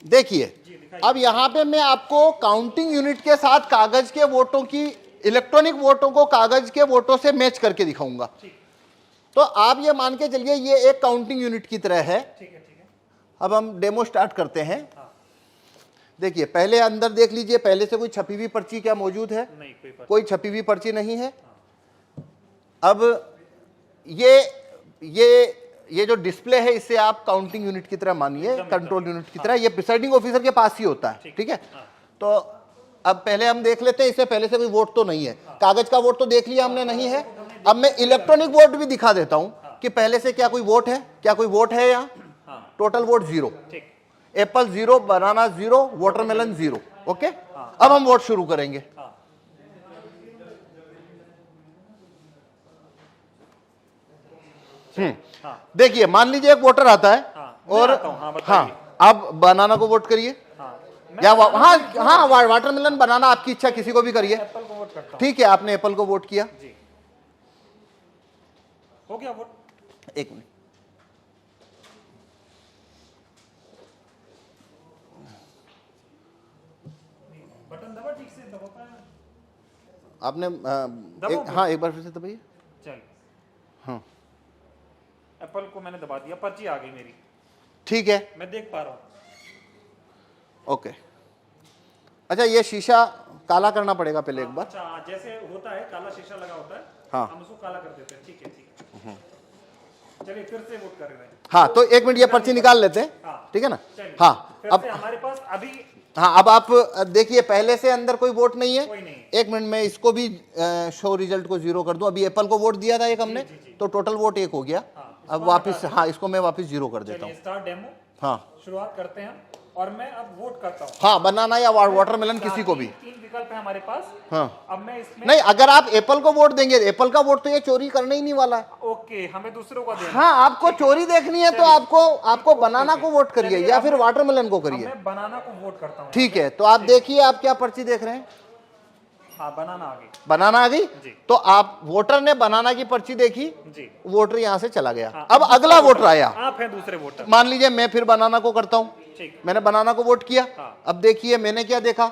Speaker 1: देखिए अब यहाँ पे मैं आपको काउंटिंग यूनिट के साथ कागज के वोटों की, इलेक्ट्रॉनिक वोटों को कागज के वोटों से मैच करके दिखाऊंगा। तो आप ये मान के चलिए ये एक काउंटिंग यूनिट की तरह है। अब हम डेमो स्टार्ट करते हैं। देखिए पहले अंदर देख लीजिए, पहले से कोई छपी हुई पर्ची क्या मौजूद है?
Speaker 2: नहीं,
Speaker 1: कोई छपी हुई पर्ची नहीं है। अब ये जो डिस्प्ले है इसे आप काउंटिंग यूनिट की तरह मानिए, कंट्रोल यूनिट की तरह। ये प्रिसाइडिंग ऑफिसर के पास ही होता है, ठीक है। तो अब पहले हम देख लेते हैं, इससे पहले से कोई वोट तो नहीं है। कागज का वोट तो देख लिया हमने, नहीं है। अब मैं इलेक्ट्रॉनिक वोट भी दिखा देता हूं कि पहले से क्या कोई वोट है, क्या कोई वोट है यहाँ। टोटल वोट 0, एप्पल 0, बनाना 0, वाटरमेलन 0। ओके, अब हम वोट शुरू करेंगे। देखिए मान लीजिए एक वोटर आता है और आप बनाना को वोट करिए या वाटरमेलन, बनाना आपकी इच्छा, किसी को भी करिए। ठीक है, आपने एप्पल को वोट किया।
Speaker 2: हो गया वोट।
Speaker 1: एक मिनट,
Speaker 2: बटन दबा ठीक से, दबा पाया
Speaker 1: आपने एक बार फिर से दबाइए।
Speaker 2: चलिए।
Speaker 1: हाँ,
Speaker 2: एप्पल को मैंने दबा दिया, पर्ची आ गई मेरी,
Speaker 1: ठीक है,
Speaker 2: मैं देख पा रहा हूँ।
Speaker 1: ओके। अच्छा, ये शीशा काला करना पड़ेगा पहले एक बार।
Speaker 2: अच्छा, जैसे होता है काला शीशा लगा होता है,
Speaker 1: हाँ।
Speaker 2: हम उसको काला कर देते हैं। ठीक है, ठीक है, चलिए फिर से वोट कर रहे हैं।
Speaker 1: हाँ, तो 1 मिनट ये पर्ची निकाल लेते हैं,
Speaker 2: हाँ।
Speaker 1: ठीक है ना।
Speaker 2: चलिए,
Speaker 1: हाँ,
Speaker 2: फिर
Speaker 1: अब
Speaker 2: से हमारे पास अभी
Speaker 1: हाँ, अब आप देखिए, पहले से अंदर कोई वोट नहीं है।
Speaker 2: कोई नहीं।
Speaker 1: 1 मिनट में इसको भी शो रिजल्ट को 0 कर दूं। अभी एप्पल को वोट दिया था एक हमने, तो टोटल वोट 1 हो गया। अब वापस, हाँ, इसको मैं वापस 0 कर देता हूँ।
Speaker 2: स्टार्ट डेमो,
Speaker 1: हाँ
Speaker 2: शुरुआत करते हैं और मैं अब वोट करता हूँ।
Speaker 1: हाँ, बनाना या वाटरमेलन किसी को भी।
Speaker 2: 3 विकल्प है हमारे पास।
Speaker 1: हाँ,
Speaker 2: अब मैं इसमें
Speaker 1: नहीं, अगर आप एप्पल को वोट देंगे, एप्पल का वोट तो ये चोरी करने ही नहीं वाला है।
Speaker 2: ओके, हमें दूसरों का देना।
Speaker 1: हाँ, आपको चोरी देखनी है तो आपको बनाना को वोट करिए या फिर वाटरमेलन को करिए।
Speaker 2: मैं बनाना को वोट करता हूँ।
Speaker 1: ठीक है, तो आप देखिए, आप क्या पर्ची देख रहे हैं।
Speaker 2: हाँ, बनाना आ गई।
Speaker 1: बनाना आ गई।
Speaker 2: जी।
Speaker 1: तो आप वोटर ने बनाना की पर्ची देखी,
Speaker 2: जी,
Speaker 1: वोटर यहाँ से चला गया।
Speaker 2: हाँ,
Speaker 1: अब अगला वोटर आया।
Speaker 2: आप हैं दूसरे वोटर।
Speaker 1: मान लीजिए मैं फिर बनाना को करता हूँ,
Speaker 2: ठीक,
Speaker 1: मैंने बनाना को वोट किया।
Speaker 2: हाँ।
Speaker 1: अब देखिए मैंने क्या देखा,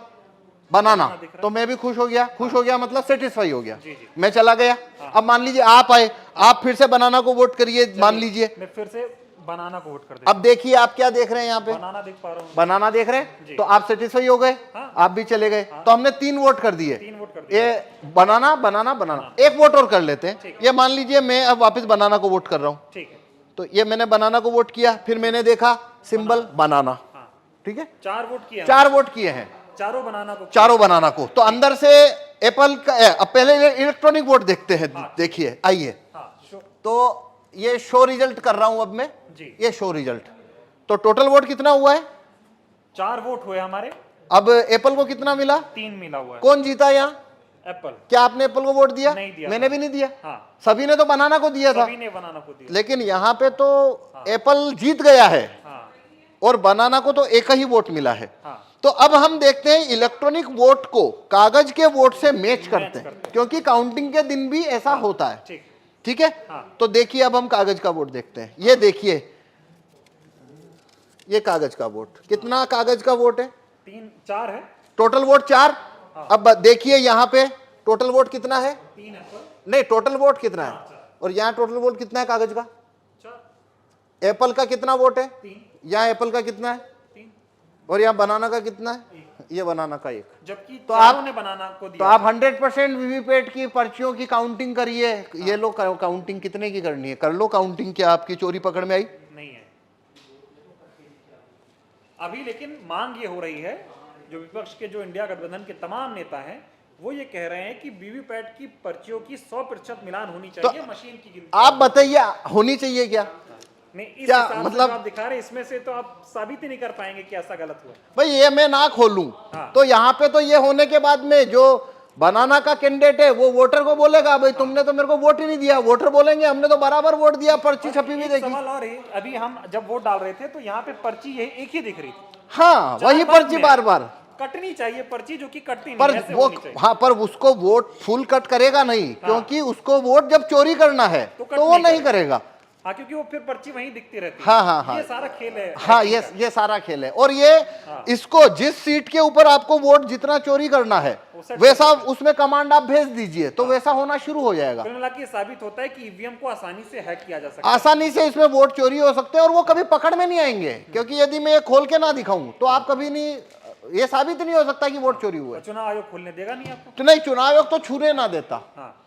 Speaker 1: बनाना,
Speaker 2: दिख रहा है।
Speaker 1: तो मैं भी खुश हो गया। खुश हो गया मतलब सेटिस्फाई हो गया।
Speaker 2: जी, जी।
Speaker 1: मैं चला गया। अब मान लीजिए आप आए, आप फिर से बनाना को वोट करिए, मान लीजिए।
Speaker 2: मैं फिर से बनाना को वोट कर देता
Speaker 1: अब देखिए आप क्या देख रहे हैं यहाँ पे,
Speaker 2: हूँ। बनाना देख पा रहा हूँ।
Speaker 1: बनाना देख रहे
Speaker 2: जी।
Speaker 1: हैं, तो आप सेटिस्फाई हो गए।
Speaker 2: हाँ।
Speaker 1: आप भी चले गए, तो हमने 3 वोट कर दिए।
Speaker 2: 3 वोट कर दिए।
Speaker 1: ये बनाना बनाना बनाना, एक वोट और कर लेते हैं।
Speaker 2: ठीक।
Speaker 1: ये मान लीजिए मैं अब वापस बनाना को वोट कर रहा हूँ,
Speaker 2: ठीक है,
Speaker 1: तो ये मैंने बनाना को वोट किया, फिर मैंने देखा सिंबल बनाना,
Speaker 2: हाँ।
Speaker 1: ठीक है।
Speaker 2: 4 वोट किए।
Speaker 1: 4 वोट किए हैं,
Speaker 2: चारों बनाना को।
Speaker 1: चारों बनाना को। तो अंदर से एप्पल का, अब पहले इलेक्ट्रॉनिक वोट देखते हैं। देखिए, आइए,
Speaker 2: हाँ,
Speaker 1: तो ये शो रिजल्ट कर रहा हूं अब मैं।
Speaker 2: जी।
Speaker 1: ये शो रिजल्ट, तो टोटल वोट कितना हुआ है?
Speaker 2: 4 वोट हुए हमारे।
Speaker 1: अब एप्पल को कितना मिला?
Speaker 2: 3 मिला हुआ है।
Speaker 1: कौन जीता यहाँ?
Speaker 2: एप्पल।
Speaker 1: क्या आपने एप्पल को वोट दिया?
Speaker 2: नहीं दिया।
Speaker 1: मैंने भी नहीं दिया।
Speaker 2: हाँ,
Speaker 1: सभी ने तो बनाना को दिया था,
Speaker 2: सभी ने बनाना को दिया।
Speaker 1: लेकिन यहाँ पे तो एप्पल जीत गया है
Speaker 2: हाँ,
Speaker 1: और बनाना को तो एक ही वोट मिला है।
Speaker 2: हाँ,
Speaker 1: तो अब हम देखते हैं इलेक्ट्रॉनिक वोट को कागज के वोट से मैच करते हैं, क्योंकि काउंटिंग के दिन भी ऐसा होता है।
Speaker 2: ठीक,
Speaker 1: ठीक है।
Speaker 2: हाँ।
Speaker 1: तो देखिए अब हम कागज का वोट देखते हैं। ये देखिए, ये कागज का वोट, कितना कागज का वोट है?
Speaker 2: 4 है।
Speaker 1: Total vote 4। अब देखिए यहाँ पे टोटल वोट कितना है?
Speaker 2: 3 एप्पल।
Speaker 1: नहीं, टोटल वोट कितना है? और यहाँ टोटल वोट कितना है कागज का?
Speaker 2: 4।
Speaker 1: एप्पल का कितना वोट है?
Speaker 2: 3।
Speaker 1: यहाँ एप्पल का कितना है?
Speaker 2: 3।
Speaker 1: और यहाँ बनाना का कितना है? ये बनाना का 1।
Speaker 2: जबकि
Speaker 1: तो
Speaker 2: चारों
Speaker 1: आप-
Speaker 2: ने बनाना को
Speaker 1: तो
Speaker 2: दिया।
Speaker 1: आप 100% वीवीपैट की पर्चियों की काउंटिंग करिए। ये लो, काउंटिंग कितने की करनी है कर लो काउंटिंग। क्या आपकी चोरी पकड़ में आई?
Speaker 2: नहीं है अभी, लेकिन मांग ये हो रही है, जो विपक्ष के, जो इंडिया गठबंधन के तमाम नेता हैं, वो ये कह रहे हैं कि वीवीपैट की पर्चियों की 100% मिलान होनी चाहिए, मशीन की गिनती।
Speaker 1: आप बताइए, होनी चाहिए क्या?
Speaker 2: नहीं, इस
Speaker 1: क्या
Speaker 2: हिसाब से
Speaker 1: मतलब-
Speaker 2: जो आप दिखा रहे हैं, इसमें से तो आप साबित ही नहीं कर पाएंगे कि ऐसा गलत हुआ।
Speaker 1: भाई ये मैं ना खोलूं,
Speaker 2: हाँ।
Speaker 1: तो यहाँ पे तो ये होने के बाद में जो बनाना का कैंडिडेट है वो वोटर को बोलेगा, भाई तुमने तो मेरे को वोट ही नहीं दिया। वोटर बोलेंगे हमने तो बराबर वोट दिया, पर्ची छपी भी
Speaker 2: एक
Speaker 1: देखी।
Speaker 2: सवाल और है, अभी हम जब वोट डाल रहे थे तो यहाँ पे पर्ची ये एक ही दिख रही थी।
Speaker 1: हाँ, वही
Speaker 2: चार
Speaker 1: पर्ची
Speaker 2: में
Speaker 1: बार बार
Speaker 2: कटनी चाहिए पर्ची, जो कि कटती
Speaker 1: पर
Speaker 2: नहीं, ऐसे
Speaker 1: वो,
Speaker 2: होनी चाहिए।
Speaker 1: हाँ, पर उसको वोट फुल कट करेगा नहीं, क्योंकि उसको वोट जब चोरी करना है
Speaker 2: तो कट
Speaker 1: तो वो
Speaker 2: नहीं
Speaker 1: नहीं करेगा।
Speaker 2: हाँ, क्योंकि वो फिर पर्ची वहीं दिखती रहती है।
Speaker 1: हाँ, हाँ, हाँ।
Speaker 2: ये सारा खेल है।
Speaker 1: हाँ, ये सारा खेल है। और ये इसको जिस सीट के ऊपर आपको वोट जितना चोरी करना है वैसा उसमें कमांड आप भेज दीजिए, तो वैसा होना शुरू हो जाएगा।
Speaker 2: कुल मिला के ये साबित होता है कि ईवीएम को आसानी से हैक किया जा सकता है।
Speaker 1: आसानी से इसमें वोट चोरी हो सकते हैं और वो कभी पकड़ में नहीं आएंगे, क्योंकि यदि मैं ये खोल के ना दिखाऊं तो आप कभी नहीं, ये साबित नहीं हो सकता कि वोट चोरी हुआ है।
Speaker 2: चुनाव आयोग खोलने देगा नहीं आपको।
Speaker 1: तो नहीं, चुनाव आयोग तो छूने ना देता।
Speaker 2: हाँ,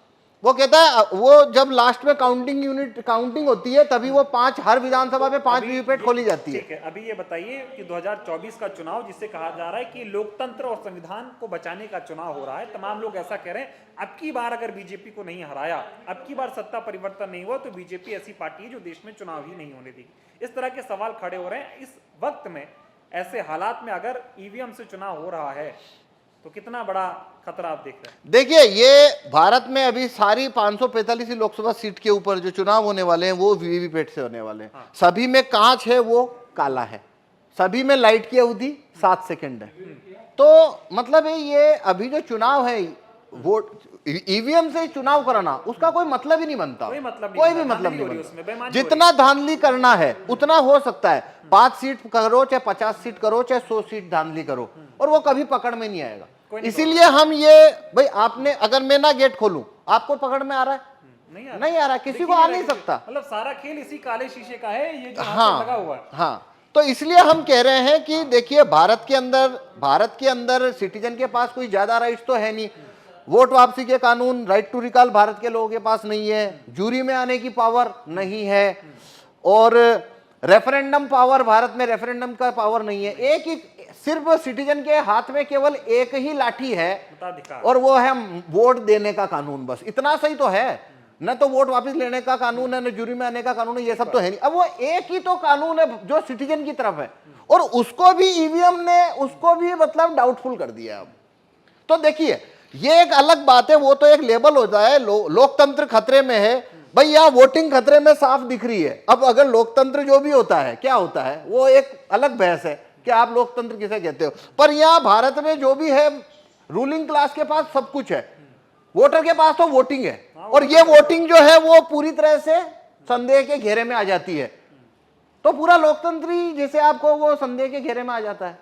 Speaker 1: वो कहता है, वो जब लास्ट में काउंटिंग होती है तभी वो 5, हर विधानसभा में 5 वीवीपैट खोली जाती है।
Speaker 2: ठीक है। अभी ये बताइए कि 2024 का चुनाव, जिसे कहा जा रहा है कि लोकतंत्र और संविधान को बचाने का चुनाव हो रहा है, तमाम लोग ऐसा कह रहे हैं, अब की बार अगर बीजेपी को नहीं हराया, अब की बार सत्ता परिवर्तन नहीं हुआ, तो बीजेपी ऐसी पार्टी है जो देश में चुनाव ही नहीं होने देगी। इस तरह के सवाल खड़े हो रहे हैं। इस वक्त में, ऐसे हालात में अगर ईवीएम से चुनाव हो रहा है तो कितना बड़ा खतरा आप देख रहे हैं?
Speaker 1: देखिए, ये भारत में अभी सारी 545 लोकसभा सीट के ऊपर जो चुनाव होने वाले हैं वो वीवीपैट से होने वाले हैं।
Speaker 2: हाँ।
Speaker 1: सभी में कांच है, वो काला है। सभी में लाइट की अवधि 7 सेकंड है। तो मतलब ये अभी जो चुनाव है, वोट ईवीएम से चुनाव कराना, उसका कोई मतलब ही नहीं बनता।
Speaker 2: कोई मतलब नहीं
Speaker 1: कोई भी
Speaker 2: बनता,
Speaker 1: मतलब
Speaker 2: धांधली
Speaker 1: नहीं
Speaker 2: हो रही है उसमें,
Speaker 1: बनता।
Speaker 2: बेईमानी हो
Speaker 1: जितना धांधली करना है उतना हो सकता है। 5 सीट करो, चाहे 50 सीट करो, चाहे 100 सीट धांधली करो, और वो कभी पकड़ में नहीं आएगा। इसीलिए हम ये, भाई आपने, अगर मैं ना गेट खोलूं, आपको पकड़ में आ रहा है? नहीं आ रहा, किसी को आ नहीं सकता।
Speaker 2: मतलब सारा खेल इसी काले शीशे का है, ये जो
Speaker 1: हाँ
Speaker 2: लगा हुआ है।
Speaker 1: हाँ, तो इसलिए हम कह रहे हैं कि देखिए भारत के अंदर सिटीजन के पास कोई ज्यादा राइट्स तो है नहीं। वोट वापसी के कानून, राइट टू रिकॉल भारत के लोगों के पास नहीं है, जूरी में आने की पावर नहीं है, और रेफरेंडम पावर, भारत में रेफरेंडम का पावर नहीं है। एक ही सिर्फ सिटीजन के हाथ में केवल एक ही लाठी है, और वो है वोट देने का कानून। बस इतना सही तो है, न तो वोट वापस लेने का कानून है, न जूरी में आने का कानून है, ये सब तो है नहीं। अब वो एक ही तो कानून है जो सिटीजन की तरफ है, और उसको भी ईवीएम ने उसको भी मतलब डाउटफुल कर दिया। अब तो देखिए ये एक अलग बात है, वो तो एक लेबल होता है, लोकतंत्र खतरे में है। भाई यहाँ वोटिंग खतरे में साफ दिख रही है। अब अगर लोकतंत्र जो भी होता है क्या होता है, वो एक अलग बहस है कि आप लोकतंत्र किसे कहते हो। पर यहाँ भारत में जो भी है, रूलिंग क्लास के पास सब कुछ है, वोटर के पास तो वोटिंग है, और ये वोटिंग जो है वो पूरी तरह से संदेह के घेरे में आ जाती है। तो पूरा लोकतंत्र ही जैसे आपको वो संदेह के घेरे में आ जाता है।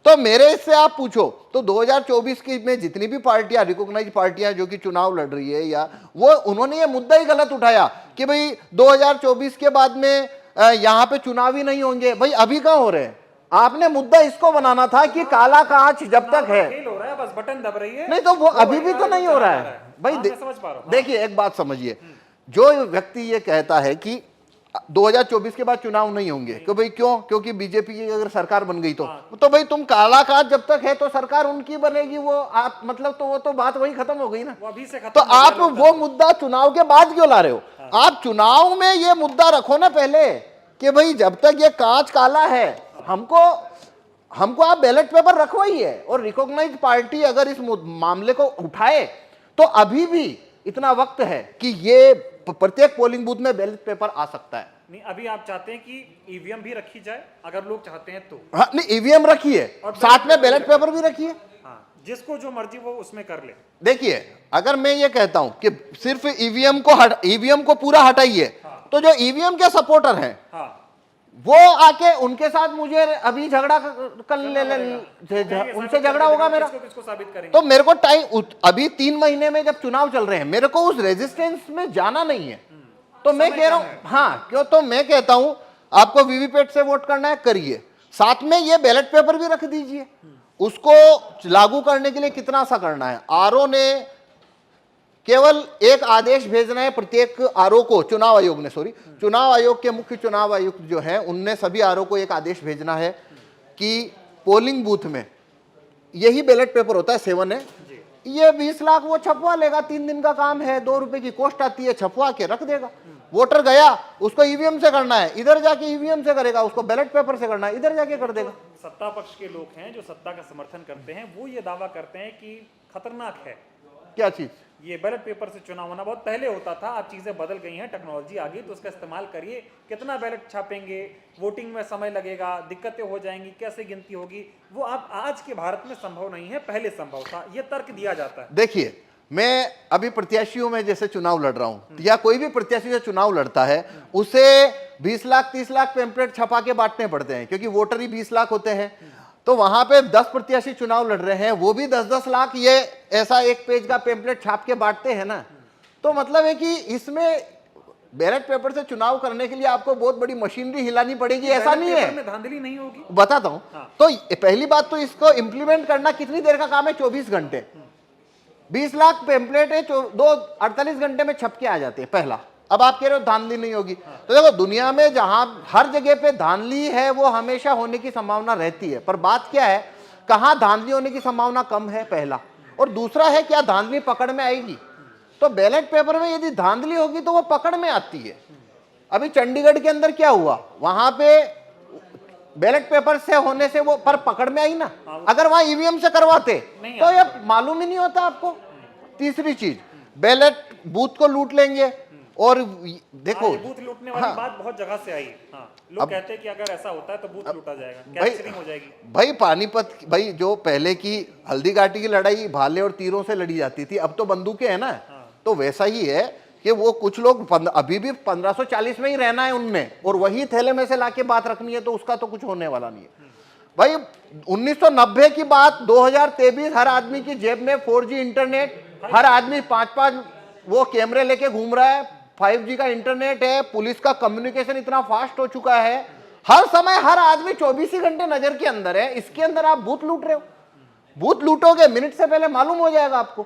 Speaker 1: तो मेरे से आप पूछो तो 2024 की में जितनी भी पार्टियां, रिकॉग्नाइज पार्टियां जो कि चुनाव लड़ रही है, या वो उन्होंने ये मुद्दा ही गलत उठाया कि भाई 2024 के बाद में यहाँ पे चुनाव ही नहीं होंगे। भाई अभी कहाँ हो रहे हैं? आपने मुद्दा इसको बनाना था कि काला कांच जब तक है,
Speaker 2: खेल हो रहा है, बस बटन दब रही है,
Speaker 1: नहीं तो वो अभी भी तो नहीं हो रहा है। भाई देखिए एक बात समझिए, जो व्यक्ति ये कहता है कि 2024 के बाद चुनाव नहीं होंगे, कि भाई क्यों? क्योंकि बीजेपी की अगर सरकार बन गई तो भाई तुम काला कांच जब तक है तो सरकार उनकी बनेगी, वो आप मतलब तो वो तो बात वही खत्म हो गई ना।
Speaker 2: वो अभी से खत्म
Speaker 1: तो आप वो मुद्दा चुनाव के बाद क्यों ला रहे हो? आप चुनाव में ये मुद्दा रखो ना पहले कि भाई जब तक ये कांच काला है, हमको आप बैलेट पेपर रखवाइए। और रिकॉग्नाइज्ड पार्टी अगर इस मामले को उठाए तो अभी भी इतना वक्त है कि ये प्रत्येक पोलिंग बूथ में बैलेट पेपर आ सकता है।
Speaker 2: नहीं, अभी आप चाहते हैं कि ईवीएम भी रखी जाए, अगर लोग चाहते हैं तो?
Speaker 1: हाँ, नहीं ईवीएम रखिए, साथ में बैलेट पेपर भी रखिए।
Speaker 2: हाँ, जिसको जो मर्जी वो उसमें कर ले।
Speaker 1: देखिए अगर मैं ये कहता हूं कि सिर्फ ईवीएम को पूरा हटाइए, तो जो ईवीएम के सपोर्टर हैं वो आके उनके साथ मुझे अभी झगड़ा कर उनसे झगड़ा होगा मेरा,
Speaker 2: किसको साबित करेंगे?
Speaker 1: तो मेरे को टाइम अभी 3 महीने में जब चुनाव चल रहे हैं, मेरे को उस रेजिस्टेंस में जाना नहीं है। तो मैं कह रहा हूं हाँ, क्यों? तो मैं कहता हूं आपको वीवीपैट से वोट करना है, करिए, साथ में ये बैलेट पेपर भी रख दीजिए। उसको लागू करने के लिए कितना सा करना है? आरओ ने केवल एक आदेश भेजना है प्रत्येक आरओ को, चुनाव आयोग ने, चुनाव आयोग के मुख्य चुनाव आयुक्त जो है उनने सभी आरओ को एक आदेश भेजना है कि पोलिंग बूथ में यही बैलेट पेपर होता है 7A, ये 20 लाख वो छपवा लेगा, 3 दिन का काम है, 2 रुपए की कॉस्ट आती है, छपवा के रख देगा। वोटर गया, उसको ईवीएम से करना है, इधर जाके ईवीएम से करेगा, उसको बैलेट पेपर से करना है, इधर जाके कर देगा।
Speaker 2: सत्ता पक्ष के लोग हैं जो सत्ता का समर्थन करते हैं, वो ये दावा करते हैं कि खतरनाक है।
Speaker 1: क्या चीज?
Speaker 2: ये बैलेट पेपर से चुनाव होना बहुत पहले होता था, अब चीजें बदल गई हैं, टेक्नोलॉजी आ गई, तो उसका इस्तेमाल करिए। कितना बैलेट छापेंगे, वोटिंग में समय लगेगा, दिक्कतें हो जाएंगी, कैसे गिनती होगी, वो अब आज के भारत में संभव नहीं है, पहले संभव था, ये तर्क दिया जाता है।
Speaker 1: देखिए मैं अभी प्रत्याशियों में जैसे चुनाव लड़ रहा हूं, या कोई भी प्रत्याशी जो चुनाव लड़ता है उसे 20 लाख 30 लाख पेम्पलेट छपा के बांटने पड़ते हैं, क्योंकि वोटर ही 20 लाख होते हैं। तो वहां पे 10 प्रत्याशी चुनाव लड़ रहे हैं, वो भी 10-10 लाख ये ऐसा एक पेज का पेम्पलेट छाप के बांटते हैं ना। तो मतलब है कि इसमें बैलेट पेपर से चुनाव करने के लिए आपको बहुत बड़ी मशीनरी हिलानी पड़ेगी, ऐसा नहीं है।
Speaker 2: धांधली नहीं होगी,
Speaker 1: बताता हूं। तो पहली बात तो इसको इंप्लीमेंट करना कितनी देर का काम है? 24 घंटे। 20 लाख पेम्पलेट है, 48 घंटे में छप के आ जाते हैं, पहला। अब आप कह रहे हो धांधली नहीं होगी, तो देखो दुनिया में जहां हर जगह पे धांधली है वो हमेशा होने की संभावना रहती है, पर बात क्या है, कहां धांधली होने की संभावना कम है, पहला। और दूसरा है क्या धांधली पकड़ में आएगी? तो बैलेट पेपर में यदि धांधली होगी तो वो पकड़ में आती है। अभी चंडीगढ़ के अंदर क्या हुआ, वहां पे बैलेट पेपर से होने से वो पर पकड़ में आई ना, अगर वहां ईवीएम से करवाते तो ये मालूम ही नहीं होता आपको। तीसरी चीज, बैलेट बूथ को लूट लेंगे, और देखो
Speaker 2: बूथ लूटने वाली बात बहुत जगह से आई। लोग कहते हैं कि अगर ऐसा होता है तो बूथ लूटा जाएगा, कैप्चरिंग हो जाएगी।
Speaker 1: भाई पानीपत, भाई जो पहले की हल्दी घाटी की लड़ाई भाले और तीरों से लड़ी जाती थी, अब तो बंदूकें है ना। तो वैसा ही है कि वो कुछ लोग अभी भी 1540 में ही रहना है उनमें, और वही थैले में से लाके बात रखनी है, तो उसका तो कुछ होने वाला नहीं है। भाई 1990 की बात 2023, हर आदमी की जेब में 4G इंटरनेट, हर आदमी 5-5 वो कैमरे लेके घूम रहा है, 5G का इंटरनेट है, पुलिस का कम्युनिकेशन इतना फास्ट हो चुका है, हर समय हर आदमी 24 ही घंटे नजर के अंदर है। इसके अंदर आप बूथ लूट रहे हो, बूथ लूटोगे मिनट से पहले मालूम हो जाएगा आपको।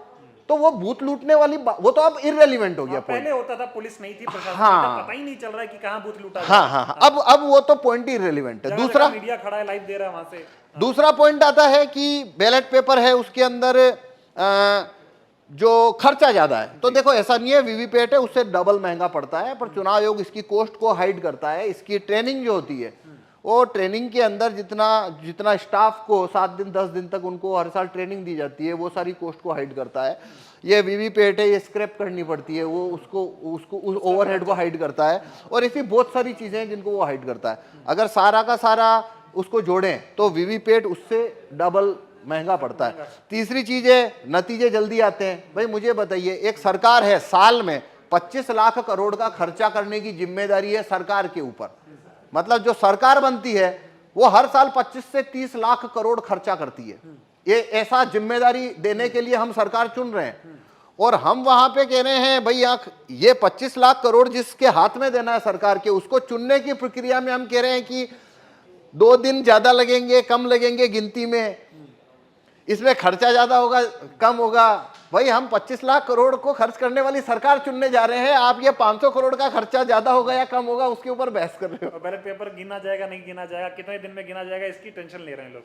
Speaker 1: तो वो बूथ लूटने वाली वो तो अब इररेलेवेंट हो गया।
Speaker 2: पहले होता था पुलिस नहीं थी, प्रशासन
Speaker 1: हाँ,
Speaker 2: पता ही नहीं चल रहा है कि कहां बूथ लूटा।
Speaker 1: हाँ हाँ हाँ, अब वो तो पॉइंट ही इररेलेवेंट है। दूसरा
Speaker 2: मीडिया खड़ा है, लाइव दे रहा है वहां से।
Speaker 1: दूसरा पॉइंट आता है कि बैलेट पेपर है, उसके अंदर जो खर्चा ज्यादा है। तो देखो ऐसा नहीं है, वीवीपैट है उससे डबल महंगा पड़ता है, पर चुनाव आयोग इसकी कॉस्ट को हाइड करता है। इसकी ट्रेनिंग जो होती है, वो ट्रेनिंग के अंदर जितना स्टाफ को 7 दिन 10 दिन तक उनको हर साल ट्रेनिंग दी जाती है, वो सारी कॉस्ट को हाइड करता है। ये वीवीपैट है, ये स्क्रैप करनी पड़ती है, वो उसको उस ओवरहेड को हाइड करता है। और ऐसी बहुत सारी चीजें हैं जिनको वो हाइड करता है। अगर सारा का सारा उसको जोड़ें तो वीवीपैट उससे डबल महंगा पड़ता है। तीसरी चीज है, नतीजे जल्दी आते हैं। भाई मुझे बताइए, एक सरकार है, साल में 25 लाख करोड़ का खर्चा करने की जिम्मेदारी है सरकार के ऊपर। मतलब जो सरकार बनती है वो हर साल 25 से 30 लाख करोड़ खर्चा करती है। ये ऐसा जिम्मेदारी देने के लिए हम सरकार चुन रहे हैं, और हम वहां पे कह रहे हैं भाई ये 25 लाख करोड़ जिसके हाथ में देना है सरकार के, उसको चुनने की प्रक्रिया में हम कह रहे हैं कि 2 दिन ज्यादा लगेंगे, कम लगेंगे गिनती में, इसमें खर्चा ज्यादा होगा कम होगा। भाई हम 25 लाख करोड़ को खर्च करने वाली सरकार चुनने जा रहे हैं, आप ये 500 करोड़ का खर्चा ज्यादा होगा या कम होगा उसके ऊपर बहस कर रहे हो।
Speaker 2: बैलेट पेपर गिना जाएगा नहीं गिना जाएगा, कितने दिन में गिना जाएगा, इसकी टेंशन ले रहे हैं लोग।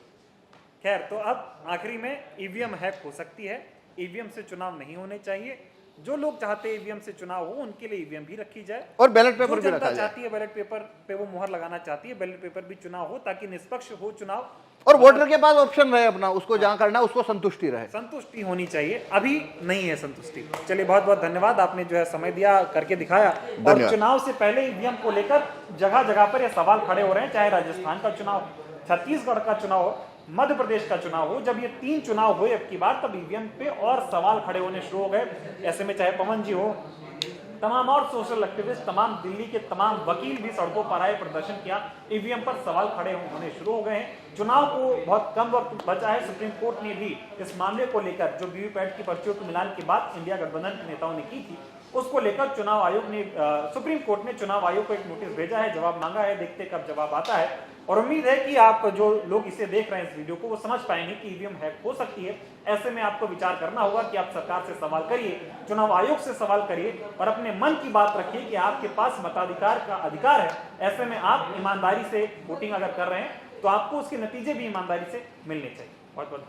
Speaker 2: खैर, तो अब आखिरी में ईवीएम हैक हो सकती है, ईवीएम से चुनाव नहीं होने चाहिए। जो लोग चाहते हैं ईवीएम से चुनाव हो, उनके लिए ईवीएम भी रखी जाए,
Speaker 1: और बैलेट पेपर भी रखा जाए।
Speaker 2: चाहती है बैलेट पेपर पे वो मुहर लगाना चाहती है, बैलेट पेपर भी चुनाव हो, ताकि निष्पक्ष हो चुनाव,
Speaker 1: और वोटर के पास ऑप्शन रहे अपना, उसको जहां करना उसको संतुष्टि रहे।
Speaker 2: संतुष्टि होनी चाहिए, अभी नहीं है संतुष्टि। चलिए, बहुत बहुत धन्यवाद, आपने जो है समय दिया, करके दिखाया। और चुनाव से पहले ईवीएम को लेकर जगह जगह पर ये सवाल खड़े हो रहे हैं, चाहे राजस्थान का चुनाव, छत्तीसगढ़ का चुनाव हो, मध्य प्रदेश का चुनाव हो। जब ये 3 चुनाव हुए अब की बार, तब ईवीएम पे और सवाल खड़े होने शुरू हो गए। ऐसे में चाहे पवन जी हो, तमाम और सोशल एक्टिविस्ट, तमाम दिल्ली के तमाम वकील भी सड़कों पर आए, प्रदर्शन किया, ईवीएम पर सवाल खड़े होने शुरू हो गए हैं। चुनाव को बहुत कम वक्त बचा है। सुप्रीम कोर्ट ने भी इस मामले को लेकर, जो वीवीपैट की पर्चियों के मिलान की बात इंडिया गठबंधन के नेताओं ने की थी, उसको लेकर चुनाव आयोग ने सुप्रीम कोर्ट ने चुनाव आयोग को एक नोटिस भेजा है, जवाब मांगा है। देखते कब जवाब आता है, और उम्मीद है कि आप जो लोग इसे देख रहे हैं इस वीडियो को, वो समझ पाएंगे कि ईवीएम हैक हो सकती है। ऐसे में आपको विचार करना होगा कि आप सरकार से सवाल करिए, चुनाव आयोग से सवाल करिए, और अपने मन की बात रखिए कि आपके पास मताधिकार का अधिकार है। ऐसे में आप ईमानदारी से वोटिंग अगर कर रहे हैं तो आपको उसके नतीजे भी ईमानदारी से मिलने चाहिए। बहुत बहुत